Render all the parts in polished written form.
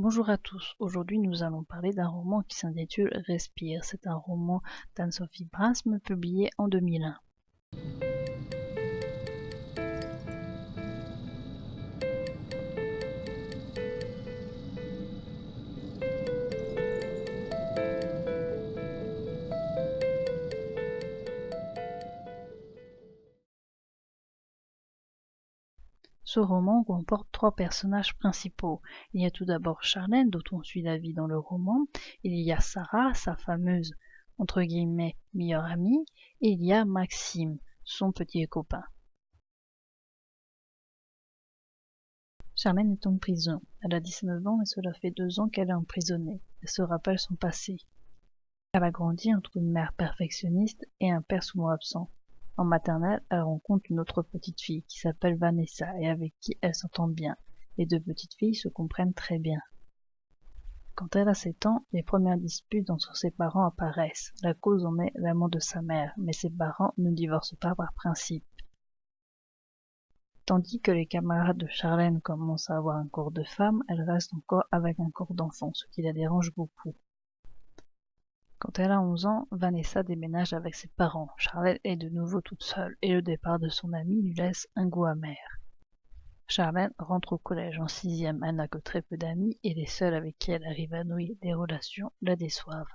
Bonjour à tous, aujourd'hui nous allons parler d'un roman qui s'intitule Respire. C'est un roman d'Anne-Sophie Brasme publié en 2001. Ce roman comporte trois personnages principaux. Il y a tout d'abord Charlène, dont on suit la vie dans le roman. Il y a Sarah, sa fameuse, entre guillemets, meilleure amie. Et il y a Maxime, son petit copain. Charlène est en prison. Elle a 19 ans et cela fait 2 ans qu'elle est emprisonnée. Elle se rappelle son passé. Elle a grandi entre une mère perfectionniste et un père souvent absent. En maternelle, elle rencontre une autre petite fille qui s'appelle Vanessa et avec qui elle s'entend bien. Les deux petites filles se comprennent très bien. Quand elle a 7 ans, les premières disputes entre ses parents apparaissent. La cause en est l'amant de sa mère, mais ses parents ne divorcent pas par principe. Tandis que les camarades de Charlène commencent à avoir un corps de femme, elle reste encore avec un corps d'enfant, ce qui la dérange beaucoup. Quand elle a 11 ans, Vanessa déménage avec ses parents. Charlène est de nouveau toute seule et le départ de son amie lui laisse un goût amer. Charlène rentre au collège en 6e, elle n'a que très peu d'amis et les seuls avec qui elle arrive à nouer des relations la déçoivent.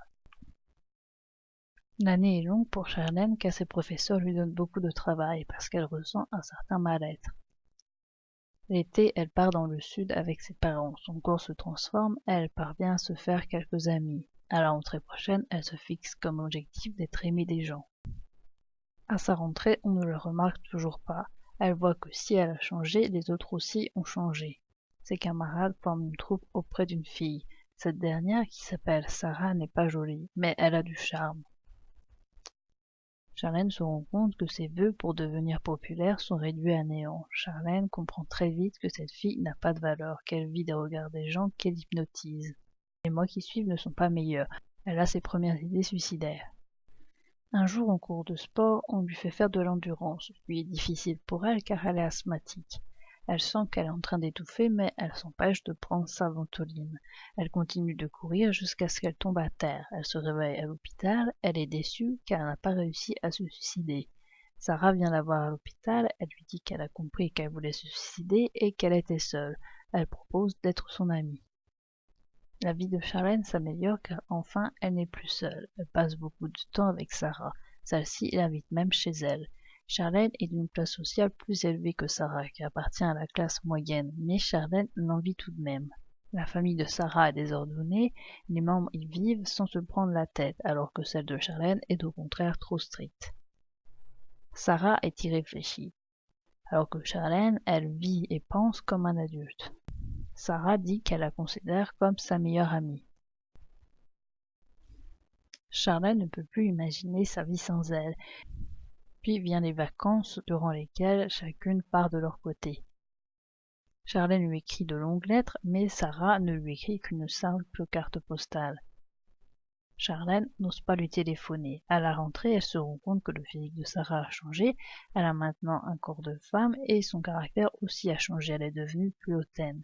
L'année est longue pour Charlène car ses professeurs lui donnent beaucoup de travail parce qu'elle ressent un certain mal-être. L'été, elle part dans le sud avec ses parents. Son corps se transforme et elle parvient à se faire quelques amis. À la rentrée prochaine, elle se fixe comme objectif d'être aimée des gens. À sa rentrée, on ne le remarque toujours pas. Elle voit que si elle a changé, les autres aussi ont changé. Ses camarades forment une troupe auprès d'une fille. Cette dernière, qui s'appelle Sarah, n'est pas jolie, mais elle a du charme. Charlène se rend compte que ses vœux pour devenir populaire sont réduits à néant. Charlène comprend très vite que cette fille n'a pas de valeur, qu'elle vit des regards des gens qu'elle hypnotise. Les mois qui suivent ne sont pas meilleurs. Elle a ses premières idées suicidaires. Un jour, en cours de sport, on lui fait faire de l'endurance, ce qui est difficile pour elle car elle est asthmatique. Elle sent qu'elle est en train d'étouffer, mais elle s'empêche de prendre sa ventoline. Elle continue de courir jusqu'à ce qu'elle tombe à terre. Elle se réveille à l'hôpital, elle est déçue car elle n'a pas réussi à se suicider. Sarah vient la voir à l'hôpital, elle lui dit qu'elle a compris qu'elle voulait se suicider et qu'elle était seule. Elle propose d'être son amie. La vie de Charlène s'améliore car enfin elle n'est plus seule. Elle passe beaucoup de temps avec Sarah. Celle-ci l'invite même chez elle. Charlène est d'une classe sociale plus élevée que Sarah, qui appartient à la classe moyenne, mais Charlène l'en vit tout de même. La famille de Sarah est désordonnée, les membres y vivent sans se prendre la tête, alors que celle de Charlène est au contraire trop stricte. Sarah est irréfléchie, alors que Charlène, elle vit et pense comme un adulte. Sarah dit qu'elle la considère comme sa meilleure amie. Charlène ne peut plus imaginer sa vie sans elle. Puis viennent les vacances durant lesquelles chacune part de leur côté. Charlène lui écrit de longues lettres, mais Sarah ne lui écrit qu'une simple carte postale. Charlène n'ose pas lui téléphoner. À la rentrée, elle se rend compte que le physique de Sarah a changé. Elle a maintenant un corps de femme et son caractère aussi a changé. Elle est devenue plus hautaine.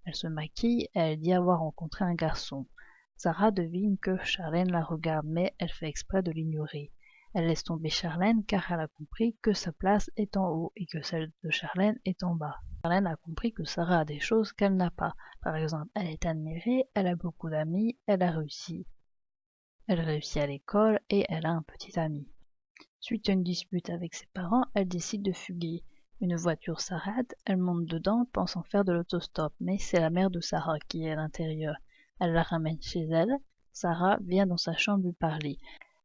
Elle se maquille et elle dit avoir rencontré un garçon. Sarah devine que Charlène la regarde, mais elle fait exprès de l'ignorer. Elle laisse tomber Charlène car elle a compris que sa place est en haut et que celle de Charlène est en bas. Charlène a compris que Sarah a des choses qu'elle n'a pas. Par exemple, elle est admirée, elle a beaucoup d'amis, elle a réussi. Elle réussit à l'école et elle a un petit ami. Suite à une dispute avec ses parents, elle décide de fuguer. Une voiture s'arrête, elle monte dedans, pensant faire de l'autostop, mais c'est la mère de Sarah qui est à l'intérieur. Elle la ramène chez elle. Sarah vient dans sa chambre lui parler.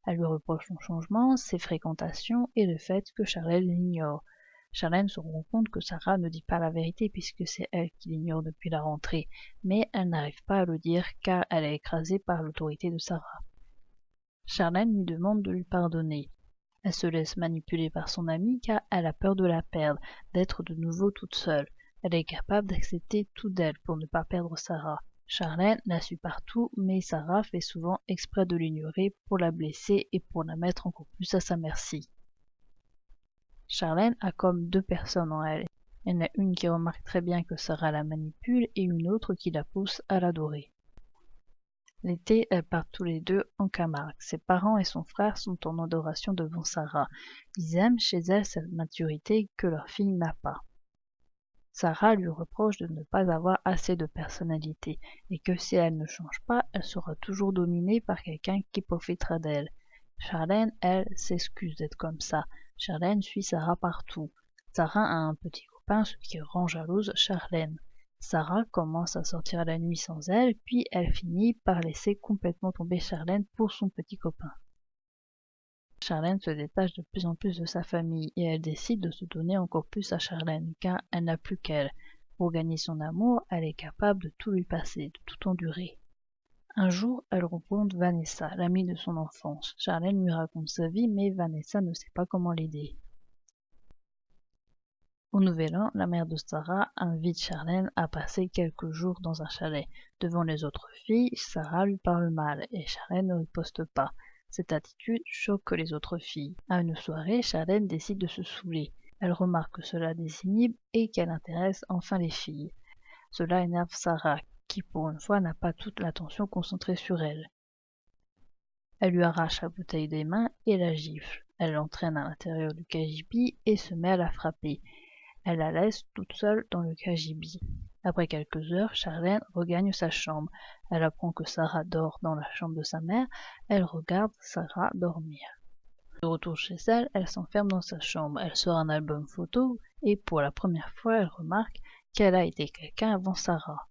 Elle lui reproche son changement, ses fréquentations et le fait que Charlène l'ignore. Charlène se rend compte que Sarah ne dit pas la vérité puisque c'est elle qui l'ignore depuis la rentrée, mais elle n'arrive pas à le dire car elle est écrasée par l'autorité de Sarah. Charlène lui demande de lui pardonner. Elle se laisse manipuler par son amie car elle a peur de la perdre, d'être de nouveau toute seule. Elle est capable d'accepter tout d'elle pour ne pas perdre Sarah. Charlène la suit partout, mais Sarah fait souvent exprès de l'ignorer pour la blesser et pour la mettre encore plus à sa merci. Charlène a comme deux personnes en elle. Il y en a une qui remarque très bien que Sarah la manipule et une autre qui la pousse à l'adorer. L'été, elles partent tous les deux en Camargue. Ses parents et son frère sont en adoration devant Sarah. Ils aiment chez elle cette maturité que leur fille n'a pas. Sarah lui reproche de ne pas avoir assez de personnalité et que si elle ne change pas, elle sera toujours dominée par quelqu'un qui profitera d'elle. Charlène, elle, s'excuse d'être comme ça. Charlène suit Sarah partout. Sarah a un petit copain, ce qui rend jalouse Charlène. Sarah commence à sortir la nuit sans elle, puis elle finit par laisser complètement tomber Charlène pour son petit copain. Charlène se détache de plus en plus de sa famille et elle décide de se donner encore plus à Charlène car elle n'a plus qu'elle. Pour gagner son amour, elle est capable de tout lui passer, de tout endurer. Un jour, elle rencontre Vanessa, l'amie de son enfance. Charlène lui raconte sa vie, mais Vanessa ne sait pas comment l'aider. Au Nouvel An, la mère de Sarah invite Charlène à passer quelques jours dans un chalet. Devant les autres filles, Sarah lui parle mal et Charlène ne riposte pas. Cette attitude choque les autres filles. À une soirée, Charlène décide de se saouler. Elle remarque que cela désinhibe et qu'elle intéresse enfin les filles. Cela énerve Sarah, qui pour une fois n'a pas toute l'attention concentrée sur elle. Elle lui arrache la bouteille des mains et la gifle. Elle l'entraîne à l'intérieur du cagibi et se met à la frapper. Elle la laisse toute seule dans le cagibi. Après quelques heures, Charlène regagne sa chambre. Elle apprend que Sarah dort dans la chambre de sa mère. Elle regarde Sarah dormir. De retour chez elle, elle s'enferme dans sa chambre. Elle sort un album photo et pour la première fois, elle remarque qu'elle a été quelqu'un avant Sarah.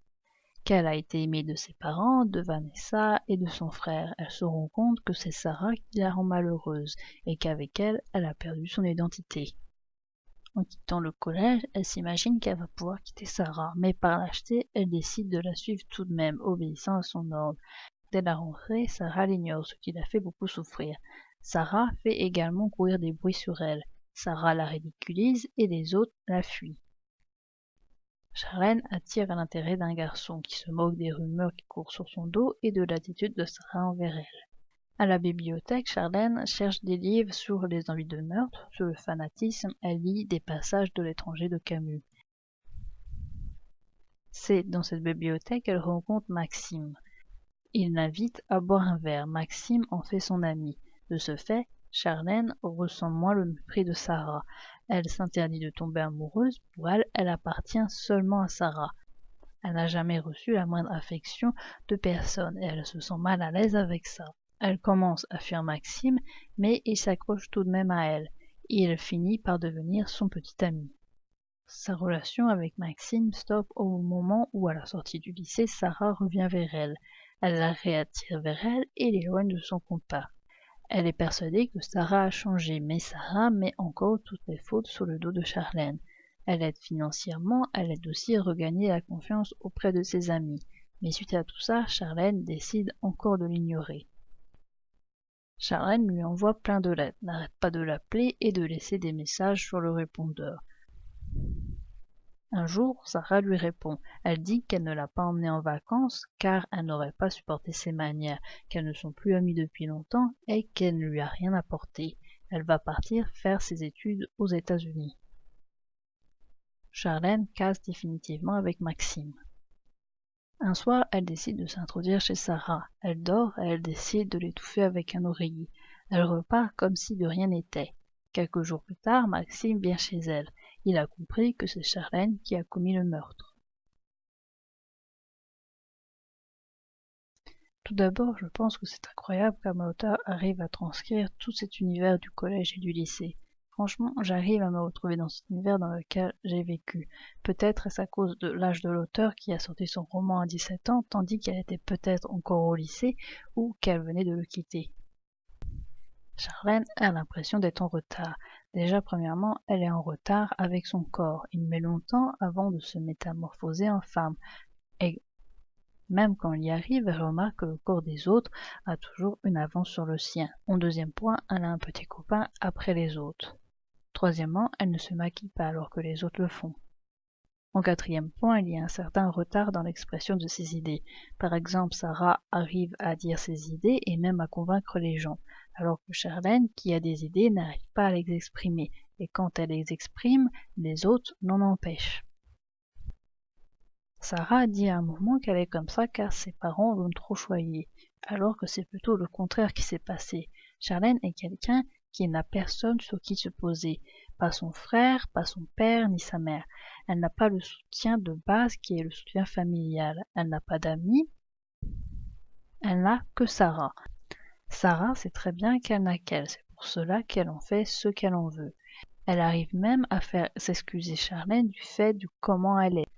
Qu'elle a été aimée de ses parents, de Vanessa et de son frère. Elle se rend compte que c'est Sarah qui la rend malheureuse et qu'avec elle, elle a perdu son identité. En quittant le collège, elle s'imagine qu'elle va pouvoir quitter Sarah, mais par lâcheté, elle décide de la suivre tout de même, obéissant à son ordre. Dès la rentrée, Sarah l'ignore, ce qui la fait beaucoup souffrir. Sarah fait également courir des bruits sur elle. Sarah la ridiculise et les autres la fuient. Charlène attire l'intérêt d'un garçon qui se moque des rumeurs qui courent sur son dos et de l'attitude de Sarah envers elle. À la bibliothèque, Charlène cherche des livres sur les envies de meurtre, sur le fanatisme. Elle lit des passages de L'étranger de Camus. C'est dans cette bibliothèque qu'elle rencontre Maxime. Il l'invite à boire un verre. Maxime en fait son ami. De ce fait, Charlène ressent moins le mépris de Sarah. Elle s'interdit de tomber amoureuse. Pour elle, elle appartient seulement à Sarah. Elle n'a jamais reçu la moindre affection de personne et elle se sent mal à l'aise avec ça. Elle commence à fuir Maxime, mais il s'accroche tout de même à elle. Il finit par devenir son petit ami. Sa relation avec Maxime stoppe au moment où, à la sortie du lycée, Sarah revient vers elle. Elle la réattire vers elle et l'éloigne de son compas. Elle est persuadée que Sarah a changé, mais Sarah met encore toutes les fautes sur le dos de Charlène. Elle aide financièrement, elle aide aussi à regagner la confiance auprès de ses amis. Mais suite à tout ça, Charlène décide encore de l'ignorer. Charlène lui envoie plein de lettres, n'arrête pas de l'appeler et de laisser des messages sur le répondeur. Un jour, Sarah lui répond. Elle dit qu'elle ne l'a pas emmenée en vacances car elle n'aurait pas supporté ses manières, qu'elles ne sont plus amies depuis longtemps et qu'elle ne lui a rien apporté. Elle va partir faire ses études aux États-Unis. Charlène casse définitivement avec Maxime. Un soir, elle décide de s'introduire chez Sarah. Elle dort et elle décide de l'étouffer avec un oreiller. Elle repart comme si de rien n'était. Quelques jours plus tard, Maxime vient chez elle. Il a compris que c'est Charlène qui a commis le meurtre. Tout d'abord, je pense que c'est incroyable qu'un auteur arrive à transcrire tout cet univers du collège et du lycée. Franchement, j'arrive à me retrouver dans cet univers dans lequel j'ai vécu. Peut-être est-ce à cause de l'âge de l'auteur qui a sorti son roman à 17 ans, tandis qu'elle était peut-être encore au lycée ou qu'elle venait de le quitter. Charlène a l'impression d'être en retard. Déjà, premièrement, elle est en retard avec son corps. Il met longtemps avant de se métamorphoser en femme. Et même quand elle y arrive, elle remarque que le corps des autres a toujours une avance sur le sien. En deuxième point, elle a un petit copain après les autres. Troisièmement, elle ne se maquille pas alors que les autres le font. En quatrième point, il y a un certain retard dans l'expression de ses idées. Par exemple, Sarah arrive à dire ses idées et même à convaincre les gens, alors que Charlène, qui a des idées, n'arrive pas à les exprimer, et quand elle les exprime, les autres n'en empêchent. Sarah dit à un moment qu'elle est comme ça car ses parents l'ont trop choyée, alors que c'est plutôt le contraire qui s'est passé. Charlène est quelqu'un qui n'a personne sur qui se poser, pas son frère, pas son père, ni sa mère. Elle n'a pas le soutien de base qui est le soutien familial. Elle n'a pas d'amis, elle n'a que Sarah. Sarah sait très bien qu'elle n'a qu'elle, c'est pour cela qu'elle en fait ce qu'elle en veut. Elle arrive même à faire s'excuser Charlène du fait de comment elle est.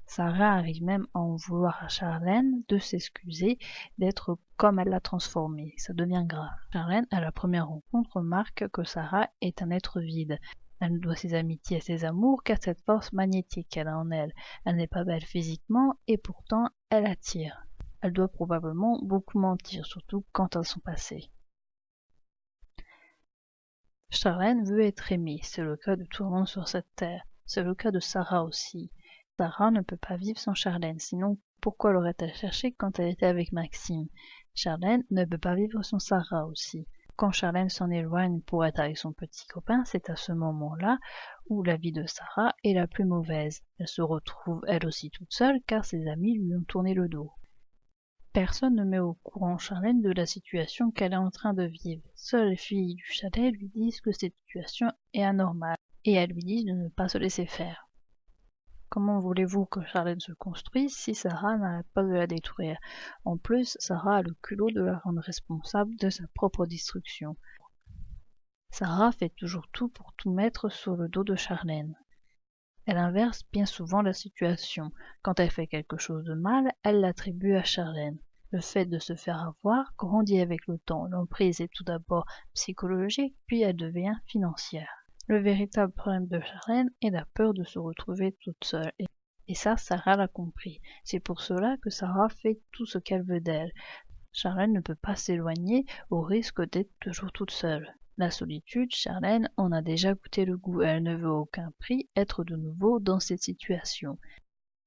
Sarah arrive même à en vouloir à Charlène de s'excuser d'être comme elle l'a transformée. Ça devient grave. Charlène, à la première rencontre, remarque que Sarah est un être vide. Elle ne doit ses amitiés et ses amours qu'à cette force magnétique qu'elle a en elle. Elle n'est pas belle physiquement et pourtant elle attire. Elle doit probablement beaucoup mentir, surtout quant à son passé. Charlène veut être aimée, c'est le cas de tout le monde sur cette terre. C'est le cas de Sarah aussi. Sarah ne peut pas vivre sans Charlène, sinon pourquoi l'aurait-elle cherché quand elle était avec Maxime? Charlène ne peut pas vivre sans Sarah aussi. Quand Charlène s'en éloigne pour être avec son petit copain, c'est à ce moment-là où la vie de Sarah est la plus mauvaise. Elle se retrouve elle aussi toute seule car ses amis lui ont tourné le dos. Personne ne met au courant Charlène de la situation qu'elle est en train de vivre. Seules les filles du chalet lui disent que cette situation est anormale et elles lui disent de ne pas se laisser faire. Comment voulez-vous que Charlène se construise si Sarah n'arrête pas de la détruire? En plus, Sarah a le culot de la rendre responsable de sa propre destruction. Sarah fait toujours tout pour tout mettre sur le dos de Charlène. Elle inverse bien souvent la situation. Quand elle fait quelque chose de mal, elle l'attribue à Charlène. Le fait de se faire avoir grandit avec le temps. L'emprise est tout d'abord psychologique, puis elle devient financière. Le véritable problème de Charlène est la peur de se retrouver toute seule. Et ça, Sarah l'a compris. C'est pour cela que Sarah fait tout ce qu'elle veut d'elle. Charlène ne peut pas s'éloigner au risque d'être toujours toute seule. La solitude, Charlène en a déjà goûté le goût. Elle ne veut à aucun prix être de nouveau dans cette situation.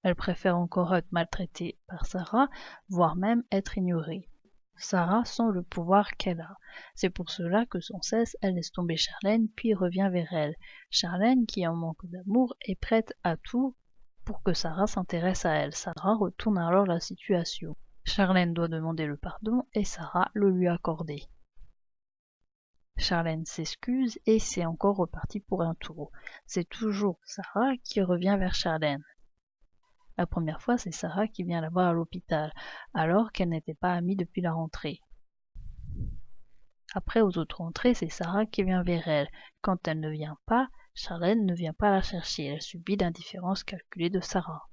Elle préfère encore être maltraitée par Sarah, voire même être ignorée. Sarah sent le pouvoir qu'elle a. C'est pour cela que sans cesse elle laisse tomber Charlène puis revient vers elle. Charlène, qui en manque d'amour, est prête à tout pour que Sarah s'intéresse à elle. Sarah retourne alors la situation. Charlène doit demander le pardon et Sarah le lui accorder. Charlène s'excuse et c'est encore reparti pour un tour. C'est toujours Sarah qui revient vers Charlène. La première fois, c'est Sarah qui vient la voir à l'hôpital, alors qu'elle n'était pas amie depuis la rentrée. Après, aux autres rentrées, c'est Sarah qui vient vers elle. Quand elle ne vient pas, Charlène ne vient pas la chercher. Elle subit l'indifférence calculée de Sarah.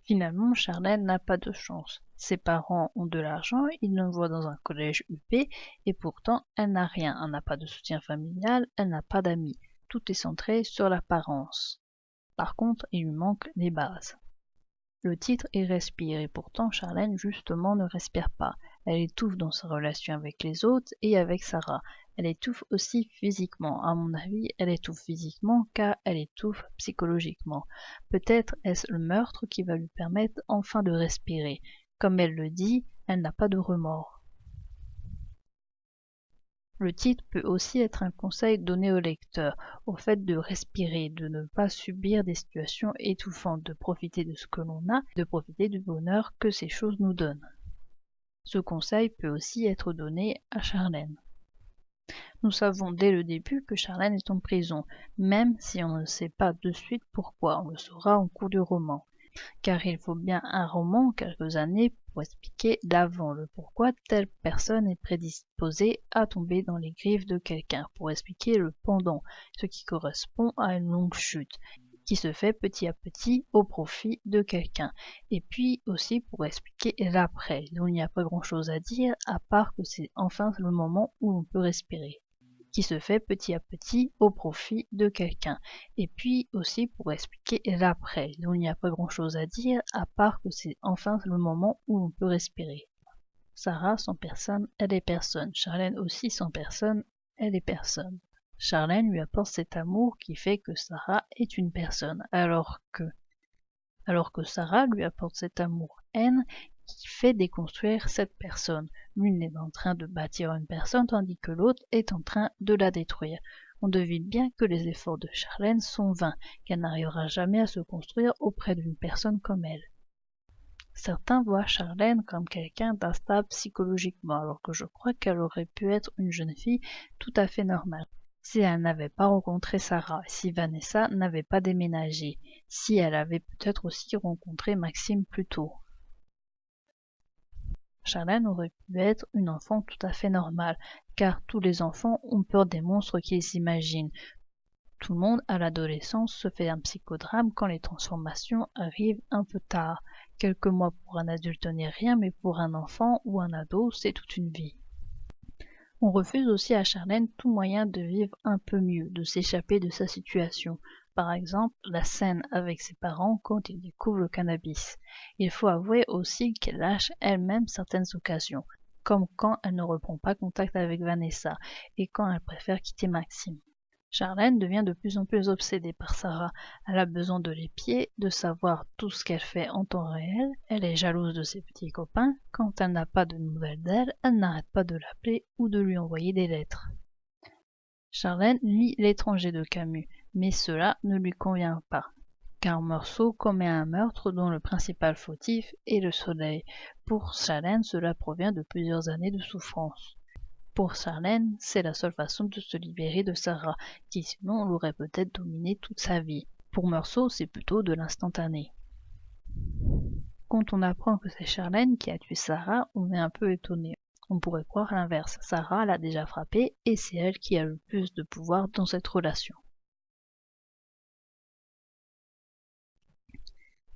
Finalement, Charlène n'a pas de chance. Ses parents ont de l'argent, ils l'envoient dans un collège UP, et pourtant, elle n'a rien. Elle n'a pas de soutien familial, elle n'a pas d'amis. Tout est centré sur l'apparence. Par contre, il lui manque les bases. Le titre est Respire, et pourtant Charlène justement ne respire pas. Elle étouffe dans sa relation avec les autres et avec Sarah. Elle étouffe aussi physiquement. À mon avis, elle étouffe physiquement car elle étouffe psychologiquement. Peut-être est-ce le meurtre qui va lui permettre enfin de respirer. Comme elle le dit, elle n'a pas de remords. Le titre peut aussi être un conseil donné au lecteur, au fait de respirer, de ne pas subir des situations étouffantes, de profiter de ce que l'on a, de profiter du bonheur que ces choses nous donnent. Ce conseil peut aussi être donné à Charlène. Nous savons dès le début que Charlène est en prison, même si on ne sait pas de suite pourquoi, on le saura en cours du roman. Car il faut bien un roman, quelques années, pour expliquer l'avant, le pourquoi telle personne est prédisposée à tomber dans les griffes de quelqu'un, pour expliquer le pendant, ce qui correspond à une longue chute, qui se fait petit à petit au profit de quelqu'un, et puis aussi pour expliquer l'après, dont il n'y a pas grand-chose à dire, à part que c'est enfin le moment où on peut respirer, qui se fait petit à petit au profit de quelqu'un. Et puis aussi pour expliquer l'après, dont il n'y a pas grand-chose à dire, à part que c'est enfin le moment où on peut respirer. Sarah sans personne, elle est personne. Charlène aussi sans personne, elle est personne. Charlène lui apporte cet amour qui fait que Sarah est une personne, alors que Sarah lui apporte cet amour-haine qui fait déconstruire cette personne. L'une est en train de bâtir une personne tandis que l'autre est en train de la détruire. On devine bien que les efforts de Charlène sont vains, qu'elle n'arrivera jamais à se construire auprès d'une personne comme elle. Certains voient Charlène comme quelqu'un d'instable psychologiquement, alors que je crois qu'elle aurait pu être une jeune fille tout à fait normale. Si elle n'avait pas rencontré Sarah, si Vanessa n'avait pas déménagé, si elle avait peut-être aussi rencontré Maxime plus tôt. Charlène aurait pu être une enfant tout à fait normale, car tous les enfants ont peur des monstres qu'ils s'imaginent. Tout le monde, à l'adolescence, se fait un psychodrame quand les transformations arrivent un peu tard. Quelques mois pour un adulte n'est rien, mais pour un enfant ou un ado, c'est toute une vie. On refuse aussi à Charlène tout moyen de vivre un peu mieux, de s'échapper de sa situation. Par exemple, la scène avec ses parents quand ils découvrent le cannabis. Il faut avouer aussi qu'elle lâche elle-même certaines occasions, comme quand elle ne reprend pas contact avec Vanessa et quand elle préfère quitter Maxime. Charlène devient de plus en plus obsédée par Sarah. Elle a besoin de l'épier, de savoir tout ce qu'elle fait en temps réel. Elle est jalouse de ses petits copains. Quand elle n'a pas de nouvelles d'elle, elle n'arrête pas de l'appeler ou de lui envoyer des lettres. Charlène lit L'étranger de Camus, mais cela ne lui convient pas, car Meursault commet un meurtre dont le principal fautif est le soleil. Pour Charlène, cela provient de plusieurs années de souffrance. Pour Charlène, c'est la seule façon de se libérer de Sarah, qui sinon l'aurait peut-être dominé toute sa vie. Pour Meursault, c'est plutôt de l'instantané. Quand on apprend que c'est Charlène qui a tué Sarah, on est un peu étonné. On pourrait croire l'inverse. Sarah l'a déjà frappée et c'est elle qui a le plus de pouvoir dans cette relation.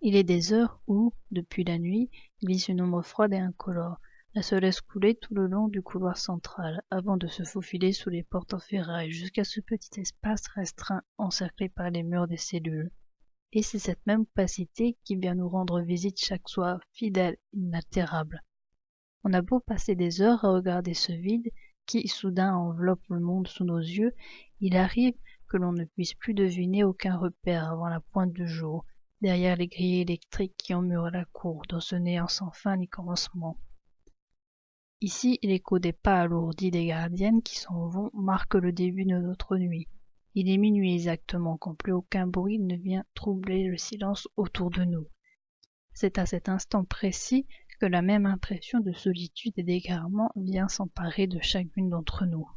Il est des heures où, depuis la nuit, glisse une ombre froide et incolore. Elle se laisse couler tout le long du couloir central, avant de se faufiler sous les portes en ferraille jusqu'à ce petit espace restreint encerclé par les murs des cellules. Et c'est cette même opacité qui vient nous rendre visite chaque soir, fidèle, inaltérable. On a beau passer des heures à regarder ce vide qui soudain enveloppe le monde sous nos yeux, il arrive que l'on ne puisse plus deviner aucun repère avant la pointe du jour, derrière les grilles électriques qui emmurent la cour, dans ce néant sans fin ni commencement. Ici, l'écho des pas alourdis des gardiennes qui s'en vont marque le début de notre nuit. Il est minuit exactement quand plus aucun bruit ne vient troubler le silence autour de nous. C'est à cet instant précis que la même impression de solitude et d'égarement vient s'emparer de chacune d'entre nous.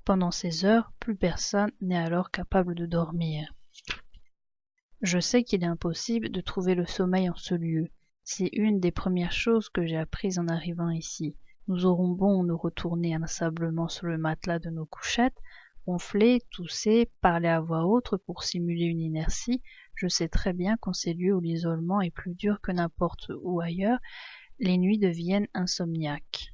Pendant ces heures, plus personne n'est alors capable de dormir. Je sais qu'il est impossible de trouver le sommeil en ce lieu. C'est une des premières choses que j'ai apprises en arrivant ici. Nous aurons beau nous retourner inlassablement sur le matelas de nos couchettes, ronfler, tousser, parler à voix haute pour simuler une inertie, je sais très bien qu'en ces lieux où l'isolement est plus dur que n'importe où ailleurs, les nuits deviennent insomniaques.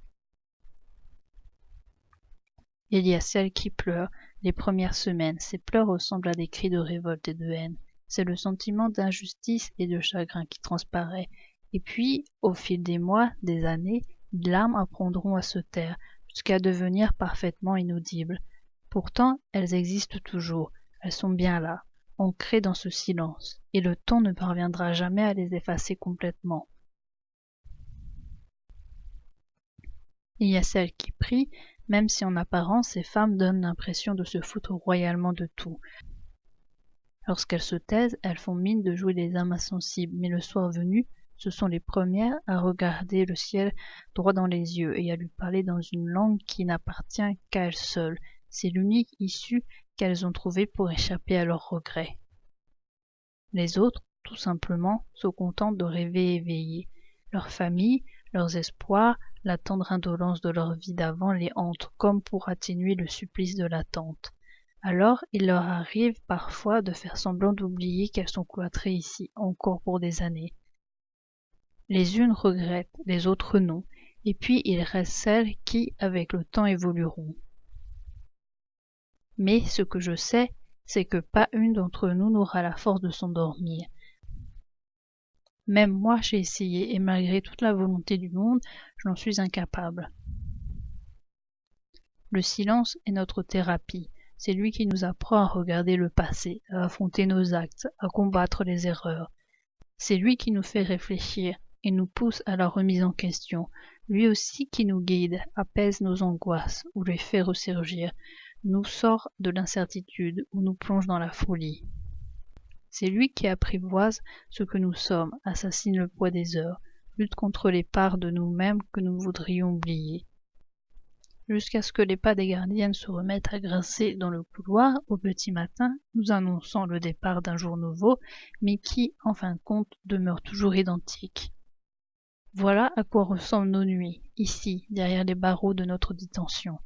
Il y a celles qui pleurent, les premières semaines, ces pleurs ressemblent à des cris de révolte et de haine. C'est le sentiment d'injustice et de chagrin qui transparaît. Et puis, au fil des mois, des années, les larmes apprendront à se taire, jusqu'à devenir parfaitement inaudibles. Pourtant, elles existent toujours, elles sont bien là, ancrées dans ce silence, et le temps ne parviendra jamais à les effacer complètement. Il y a celles qui prient, même si en apparence ces femmes donnent l'impression de se foutre royalement de tout. Lorsqu'elles se taisent, elles font mine de jouer les âmes insensibles, mais le soir venu, ce sont les premières à regarder le ciel droit dans les yeux et à lui parler dans une langue qui n'appartient qu'à elles seules. C'est l'unique issue qu'elles ont trouvée pour échapper à leurs regrets. Les autres, tout simplement, se contentent de rêver éveillés. Leur famille, leurs espoirs, la tendre indolence de leur vie d'avant les hantent comme pour atténuer le supplice de l'attente. Alors, il leur arrive parfois de faire semblant d'oublier qu'elles sont cloîtrées ici encore pour des années. Les unes regrettent, les autres non, et puis il reste celles qui, avec le temps, évolueront. Mais ce que je sais, c'est que pas une d'entre nous n'aura la force de s'endormir. Même moi j'ai essayé, et malgré toute la volonté du monde, j'en suis incapable. Le silence est notre thérapie. C'est lui qui nous apprend à regarder le passé, à affronter nos actes, à combattre les erreurs. C'est lui qui nous fait réfléchir, et nous pousse à la remise en question, lui aussi qui nous guide, apaise nos angoisses ou les fait ressurgir, nous sort de l'incertitude ou nous plonge dans la folie. C'est lui qui apprivoise ce que nous sommes, assassine le poids des heures, lutte contre les parts de nous-mêmes que nous voudrions oublier. Jusqu'à ce que les pas des gardiennes se remettent à grincer dans le couloir au petit matin, nous annonçant le départ d'un jour nouveau, mais qui, en fin de compte, demeure toujours identique. Voilà à quoi ressemblent nos nuits, ici, derrière les barreaux de notre détention.